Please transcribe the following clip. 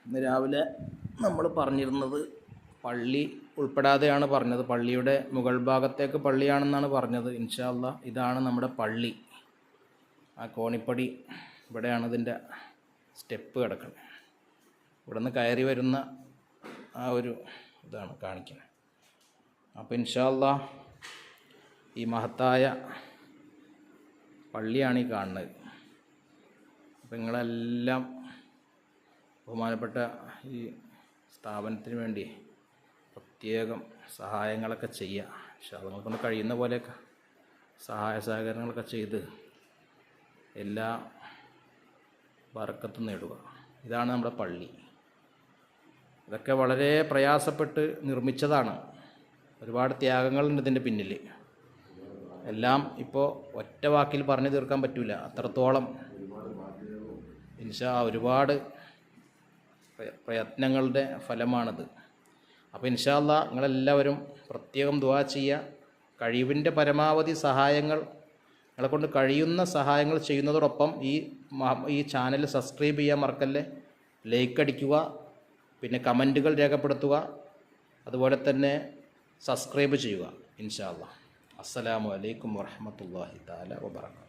ഇന്ന് രാവിലെ നമ്മൾ പറഞ്ഞിരുന്നത് പള്ളി ഉൾപ്പെടാതെയാണ് പറഞ്ഞത്. പള്ളിയുടെ മുകൾ ഭാഗത്തേക്ക് പള്ളിയാണെന്നാണ് പറഞ്ഞത്. ഇൻഷാ അല്ലാ ഇതാണ് നമ്മുടെ പള്ളി. ആ കോണിപ്പടി ഇവിടെയാണ് ഇതിൻ്റെ സ്റ്റെപ്പ് കിടക്കുന്നത്. ഇവിടെ നിന്ന് കയറി വരുന്ന ആ ഒരു ഇതാണ് കാണിക്കുന്നത്. അപ്പോൾ ഇൻഷാ അല്ലാ ഈ മഹത്തായ പള്ളിയാണ് ഈ കാണുന്നത്. അപ്പോൾ നിങ്ങളെല്ലാം ബഹുമാനപ്പെട്ട ഈ സ്ഥാപനത്തിന് വേണ്ടി പ്രത്യേകം സഹായങ്ങളൊക്കെ ചെയ്യുക. പക്ഷേ അത് നമുക്കൊന്ന് കഴിയുന്ന പോലെയൊക്കെ സഹായ സഹകരണങ്ങളൊക്കെ ചെയ്ത് എല്ലാ ബർക്കത്തും നേടുക. ഇതാണ് നമ്മുടെ പള്ളി. ഇതൊക്കെ വളരെ പ്രയാസപ്പെട്ട് നിർമ്മിച്ചതാണ്. ഒരുപാട് ത്യാഗങ്ങളുണ്ട് ഇതിൻ്റെ പിന്നിൽ. എല്ലാം ഇപ്പോൾ ഒറ്റ വാക്കിൽ പറഞ്ഞു തീർക്കാൻ പറ്റില്ല. അത്രത്തോളം ഒരുപാട് പ്രയത്നങ്ങളുടെ ഫലമാണിത്. അപ്പോൾ ഇൻഷാ അല്ലാ നിങ്ങളെല്ലാവരും പ്രത്യേകം ദുആ ചെയ്യുക. കഴിവിൻ്റെ പരമാവധി സഹായങ്ങൾ നിങ്ങളെക്കൊണ്ട് കഴിയുന്ന സഹായങ്ങൾ ചെയ്യുന്നതോടൊപ്പം ഈ ചാനൽ സബ്സ്ക്രൈബ് ചെയ്യാൻ മറക്കല്ലേ. ലൈക്ക് അടിക്കുക, പിന്നെ കമൻറ്റുകൾ രേഖപ്പെടുത്തുക, അതുപോലെ തന്നെ സബ്സ്ക്രൈബ് ചെയ്യുക. ഇൻഷാ അല്ലാ. അസ്സലാമു അലൈക്കും വറഹ്മത്തുള്ളാഹി തആല വബറകാതുഹു.